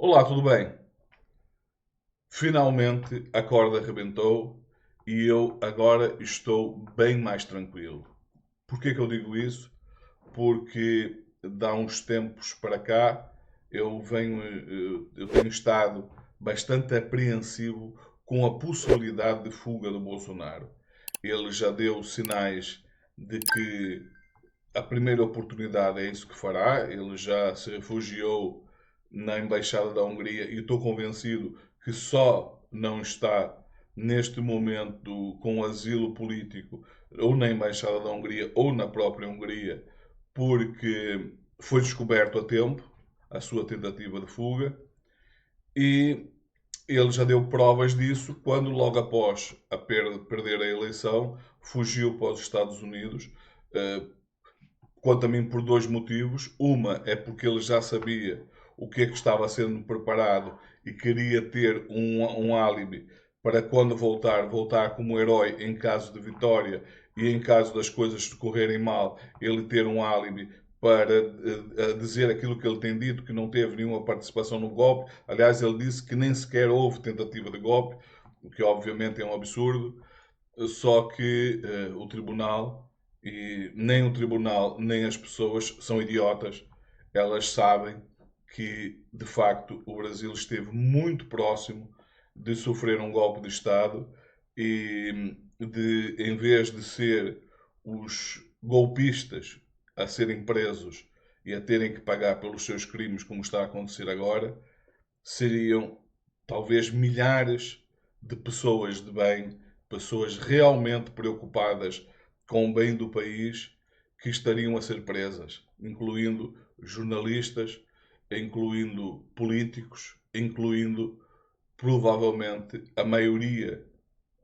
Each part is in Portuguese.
Olá, tudo bem? Finalmente a corda arrebentou e eu agora estou bem mais tranquilo. Porquê que eu digo isso? Porque dá uns tempos para cá eu tenho estado bastante apreensivo com a possibilidade de fuga do Bolsonaro. Ele já deu sinais de que a primeira oportunidade é isso que fará. Ele já se refugiou na Embaixada da Hungria e estou convencido que só não está neste momento com asilo político ou na Embaixada da Hungria ou na própria Hungria porque foi descoberto a tempo a sua tentativa de fuga e ele já deu provas disso quando, logo após perder a eleição, fugiu para os Estados Unidos. eh, Quanto a mim, por dois motivos. Uma é porque ele já sabia o que é que estava sendo preparado e queria ter um álibi para quando voltar como herói em caso de vitória e em caso das coisas correrem mal, ele ter um álibi para dizer aquilo que ele tem dito, que não teve nenhuma participação no golpe. Aliás, ele disse que nem sequer houve tentativa de golpe, o que obviamente é um absurdo. Só que o tribunal, e nem o tribunal nem as pessoas são idiotas, elas sabem que de facto o Brasil esteve muito próximo de sofrer um golpe de Estado e em vez de ser os golpistas a serem presos e a terem que pagar pelos seus crimes, como está a acontecer agora, seriam talvez milhares de pessoas de bem, pessoas realmente preocupadas com o bem do país, que estariam a ser presas, incluindo jornalistas, incluindo políticos, incluindo provavelmente a maioria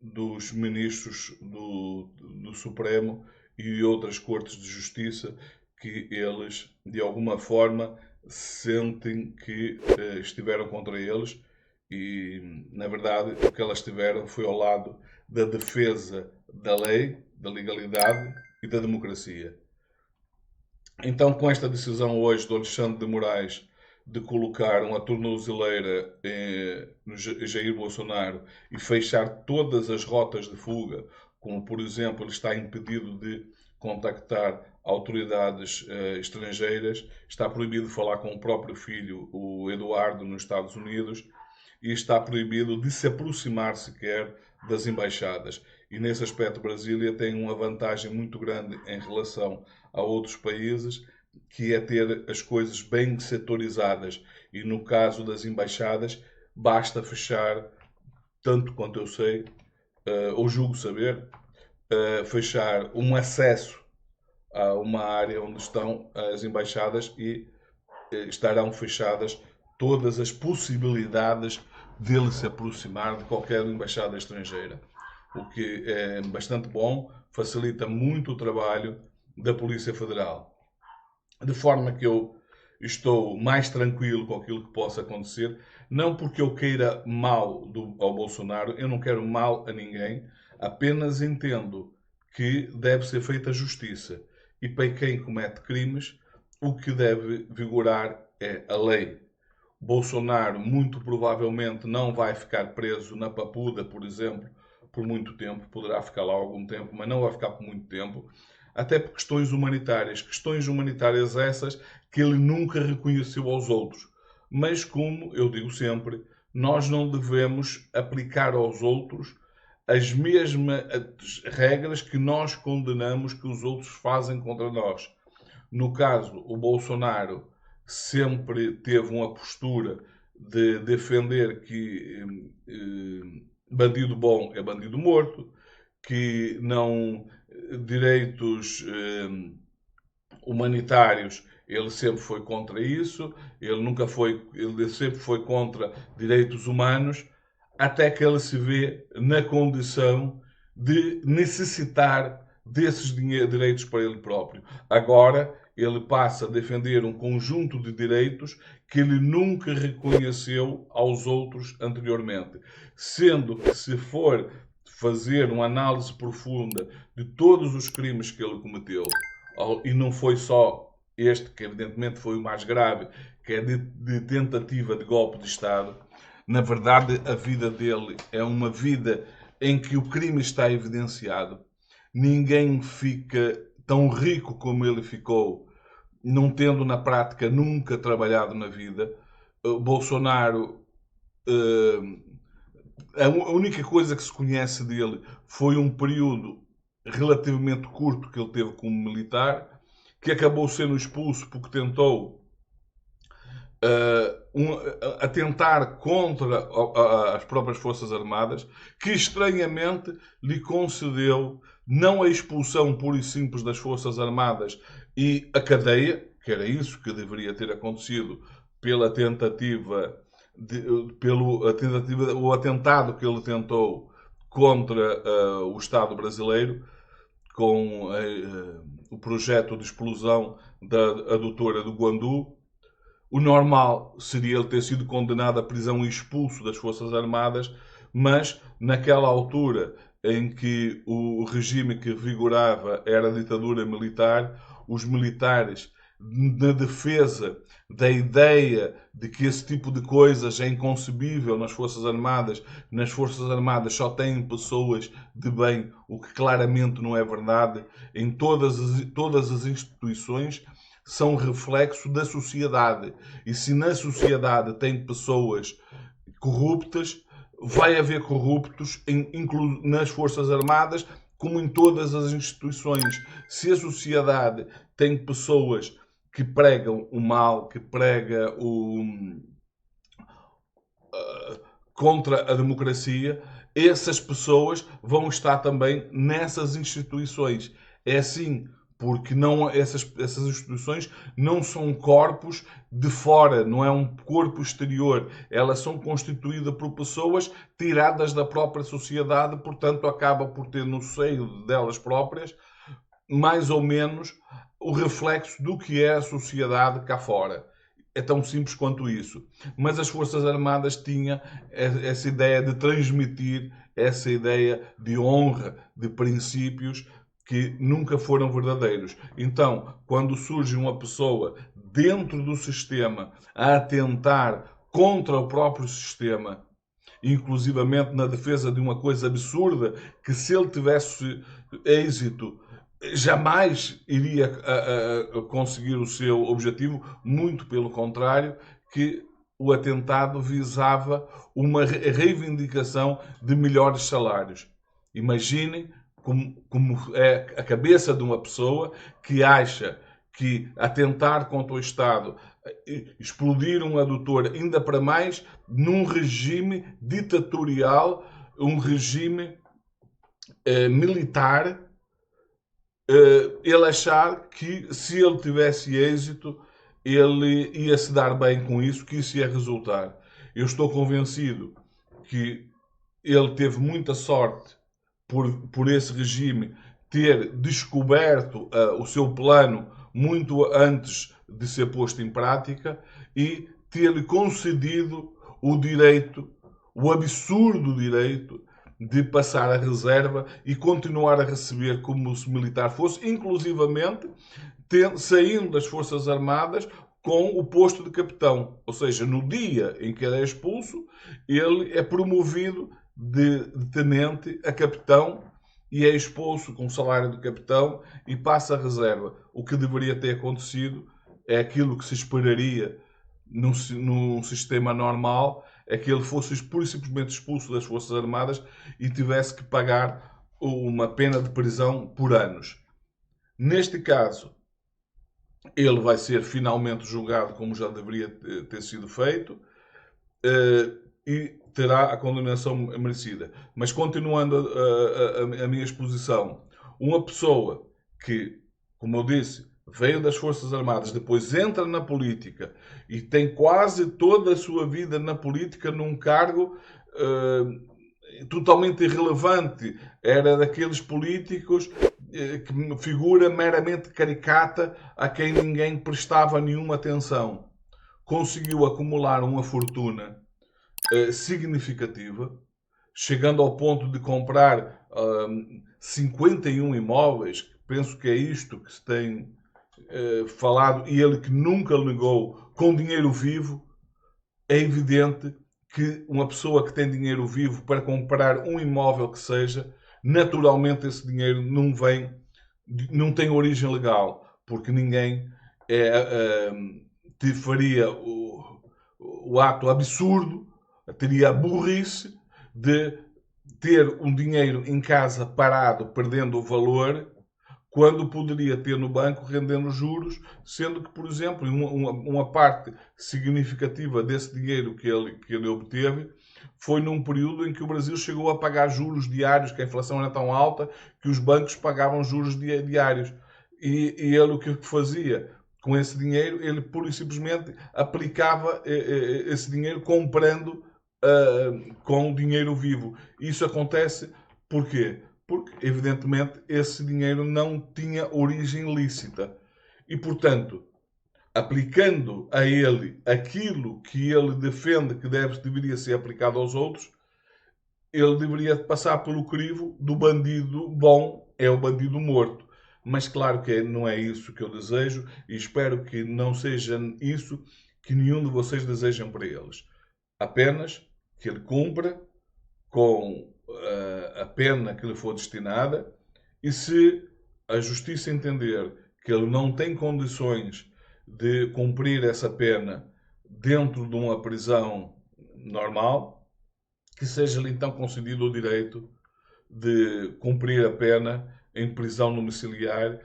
dos ministros do Supremo e outras cortes de justiça, que eles, de alguma forma, sentem que estiveram contra eles e, na verdade, o que elas tiveram foi ao lado da defesa da lei, da legalidade e da democracia. Então, com esta decisão hoje do Alexandre de Moraes de colocar uma tornozeleira no Jair Bolsonaro e fechar todas as rotas de fuga, como por exemplo ele está impedido de contactar autoridades estrangeiras, está proibido de falar com o próprio filho, o Eduardo, nos Estados Unidos, e está proibido de se aproximar sequer das embaixadas. E nesse aspecto, Brasília tem uma vantagem muito grande em relação a outros países, que é ter as coisas bem setorizadas. E no caso das embaixadas, basta fechar, tanto quanto eu sei, ou julgo saber, fechar um acesso a uma área onde estão as embaixadas e estarão fechadas todas as possibilidades dele se aproximar de qualquer embaixada estrangeira. O que é bastante bom, facilita muito o trabalho da Polícia Federal. De forma que eu estou mais tranquilo com aquilo que possa acontecer, não porque eu queira mal ao Bolsonaro, eu não quero mal a ninguém, apenas entendo que deve ser feita justiça. E para quem comete crimes, o que deve vigorar é a lei. Bolsonaro muito provavelmente não vai ficar preso na Papuda, por exemplo, por muito tempo. Poderá ficar lá algum tempo, mas não vai ficar por muito tempo. Até por questões humanitárias. Questões humanitárias essas que ele nunca reconheceu aos outros. Mas, como eu digo sempre, nós não devemos aplicar aos outros as mesmas regras que nós condenamos que os outros fazem contra nós. No caso, o Bolsonaro sempre teve uma postura de defender que bandido bom é bandido morto, que não direitos humanitários, ele sempre foi contra isso, ele sempre foi contra direitos humanos, até que ele se vê na condição de necessitar desses direitos para ele próprio. Agora ele passa a defender um conjunto de direitos que ele nunca reconheceu aos outros anteriormente. Sendo que, se for fazer uma análise profunda de todos os crimes que ele cometeu, e não foi só este, que evidentemente foi o mais grave, que é de tentativa de golpe de Estado. Na verdade, a vida dele é uma vida em que o crime está evidenciado. Ninguém fica tão rico como ele ficou, não tendo na prática nunca trabalhado na vida. Bolsonaro, a única coisa que se conhece dele foi um período relativamente curto que ele teve como militar, que acabou sendo expulso porque tentou atentar contra as próprias Forças Armadas, que estranhamente lhe concedeu não a expulsão pura e simples das Forças Armadas e a cadeia, que era isso que deveria ter acontecido pela tentativa, o atentado que ele tentou contra o Estado brasileiro, com o projeto de explosão da adutora do Guandu. O normal seria ele ter sido condenado à prisão e expulso das Forças Armadas, mas naquela altura em que o regime que vigorava era a ditadura militar, os militares, na defesa da ideia de que esse tipo de coisas é inconcebível nas Forças Armadas só têm pessoas de bem, o que claramente não é verdade, em todas as instituições são reflexo da sociedade. E se na sociedade tem pessoas corruptas, vai haver corruptos nas Forças Armadas, como em todas as instituições. Se a sociedade tem pessoas que pregam o mal, que pregam contra a democracia, essas pessoas vão estar também nessas instituições. É assim, porque não, essas instituições não são corpos de fora, não é um corpo exterior. Elas são constituídas por pessoas tiradas da própria sociedade, portanto acaba por ter no seio delas próprias mais ou menos o reflexo do que é a sociedade cá fora. É tão simples quanto isso. Mas as Forças Armadas tinham essa ideia de transmitir essa ideia de honra, de princípios que nunca foram verdadeiros. Então, quando surge uma pessoa dentro do sistema a atentar contra o próprio sistema, inclusivamente na defesa de uma coisa absurda, que se ele tivesse êxito jamais iria a conseguir o seu objetivo, muito pelo contrário, que o atentado visava uma reivindicação de melhores salários. Imaginem como é a cabeça de uma pessoa que acha que atentar contra o Estado, explodir um adutor, ainda para mais num regime ditatorial, um regime militar, ele achar que se ele tivesse êxito, ele ia se dar bem com isso, que isso ia resultar. Eu estou convencido que ele teve muita sorte por esse regime ter descoberto o seu plano muito antes de ser posto em prática e ter-lhe concedido o direito, o absurdo direito de passar a reserva e continuar a receber como se militar fosse, inclusivamente saindo das Forças Armadas com o posto de capitão. Ou seja, no dia em que ele é expulso, ele é promovido de tenente a capitão e é expulso com o salário de capitão e passa a reserva. O que deveria ter acontecido é aquilo que se esperaria num sistema normal, é que ele fosse pura e simplesmente expulso das Forças Armadas e tivesse que pagar uma pena de prisão por anos. Neste caso, ele vai ser finalmente julgado como já deveria ter sido feito e terá a condenação merecida. Mas continuando a minha exposição, uma pessoa que, como eu disse, veio das Forças Armadas, depois entra na política e tem quase toda a sua vida na política num cargo totalmente irrelevante. Era daqueles políticos que figura meramente caricata a quem ninguém prestava nenhuma atenção. Conseguiu acumular uma fortuna significativa, chegando ao ponto de comprar 51 imóveis. Penso que é isto que se tem falado, e ele que nunca negou, com dinheiro vivo, é evidente que uma pessoa que tem dinheiro vivo para comprar um imóvel que seja, naturalmente esse dinheiro não tem origem legal, porque ninguém te faria o ato absurdo, teria a burrice de ter um dinheiro em casa parado, perdendo o valor, quando poderia ter no banco rendendo juros, sendo que, por exemplo, uma parte significativa desse dinheiro que ele obteve foi num período em que o Brasil chegou a pagar juros diários, que a inflação era tão alta que os bancos pagavam juros diários. E ele o que fazia com esse dinheiro? Ele pura e simplesmente aplicava esse dinheiro comprando com dinheiro vivo. Isso acontece porquê? Porque, evidentemente, esse dinheiro não tinha origem lícita. E, portanto, aplicando a ele aquilo que ele defende que deveria ser aplicado aos outros, ele deveria passar pelo crivo do bandido bom é o bandido morto. Mas claro que não é isso que eu desejo e espero que não seja isso que nenhum de vocês desejem para eles. Apenas que ele cumpra com a pena que lhe for destinada e se a justiça entender que ele não tem condições de cumprir essa pena dentro de uma prisão normal, que seja-lhe então concedido o direito de cumprir a pena em prisão domiciliar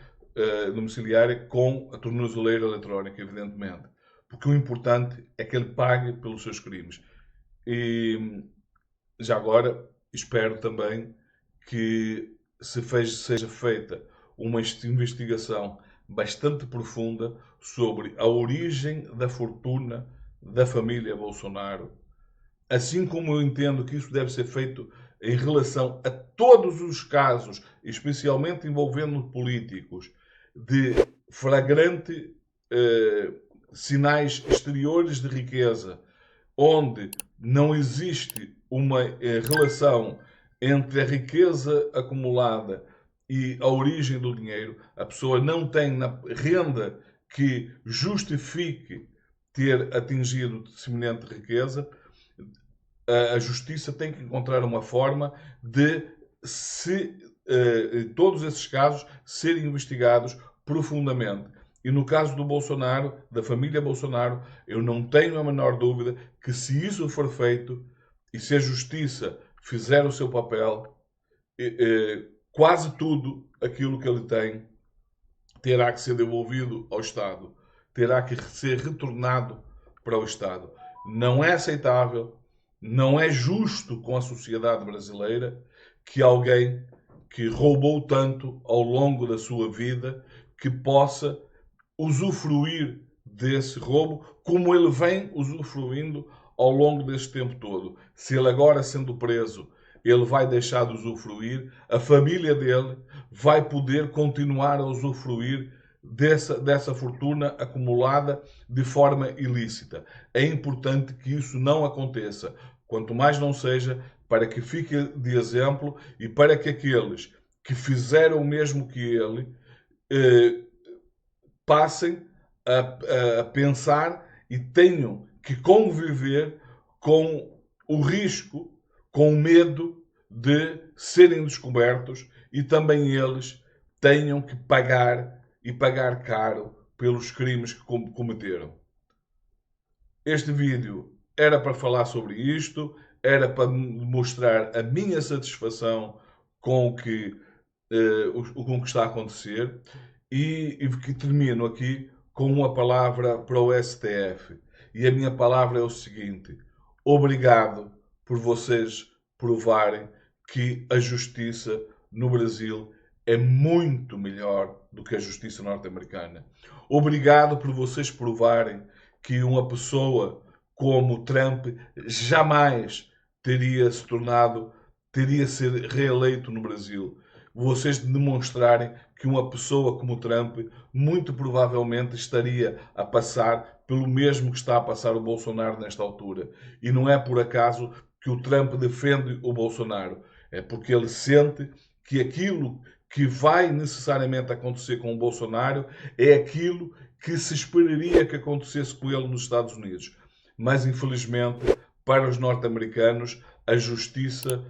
domiciliária com a tornozeleira eletrónica, evidentemente. Porque o importante é que ele pague pelos seus crimes. E já agora espero também que seja feita uma investigação bastante profunda sobre a origem da fortuna da família Bolsonaro, assim como eu entendo que isso deve ser feito em relação a todos os casos, especialmente envolvendo políticos, de flagrante sinais exteriores de riqueza, onde não existe uma relação entre a riqueza acumulada e a origem do dinheiro, a pessoa não tem renda que justifique ter atingido semelhante riqueza, a justiça tem que encontrar uma forma de todos esses casos serem investigados profundamente. E no caso do Bolsonaro, da família Bolsonaro, eu não tenho a menor dúvida que se isso for feito e se a justiça fizer o seu papel, quase tudo aquilo que ele tem terá que ser devolvido ao Estado, terá que ser retornado para o Estado. Não é aceitável, não é justo com a sociedade brasileira que alguém que roubou tanto ao longo da sua vida que possa usufruir desse roubo como ele vem usufruindo ao longo deste tempo todo. Se ele agora, sendo preso, ele vai deixar de usufruir, a família dele vai poder continuar a usufruir dessa fortuna acumulada de forma ilícita. É importante que isso não aconteça, quanto mais não seja para que fique de exemplo e para que aqueles que fizeram o mesmo que ele passem a pensar e tenham que conviver com o risco, com o medo de serem descobertos e também eles tenham que pagar e pagar caro pelos crimes que cometeram. Este vídeo era para falar sobre isto, era para mostrar a minha satisfação com o que está a acontecer e que termino aqui com uma palavra para o STF. E a minha palavra é o seguinte: obrigado por vocês provarem que a justiça no Brasil é muito melhor do que a justiça norte-americana. Obrigado por vocês provarem que uma pessoa como Trump jamais teria sido reeleito no Brasil. Vocês demonstrarem que uma pessoa como Trump muito provavelmente estaria a passar pelo mesmo que está a passar o Bolsonaro nesta altura. E não é por acaso que o Trump defende o Bolsonaro. É porque ele sente que aquilo que vai necessariamente acontecer com o Bolsonaro é aquilo que se esperaria que acontecesse com ele nos Estados Unidos. Mas, infelizmente, para os norte-americanos, a justiça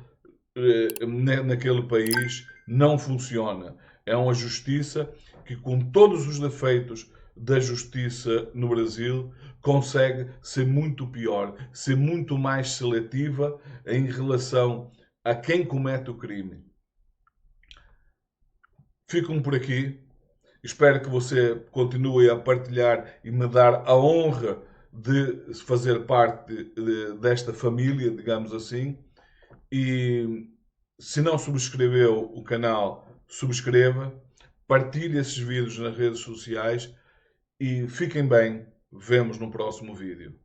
naquele país não funciona. É uma justiça que, com todos os defeitos da justiça no Brasil, consegue ser muito pior, ser muito mais seletiva em relação a quem comete o crime. Fico por aqui. Espero que você continue a partilhar e me dar a honra de fazer parte desta família, digamos assim. E se não subscreveu o canal, subscreva, partilhe esses vídeos nas redes sociais e fiquem bem. Vemos no próximo vídeo.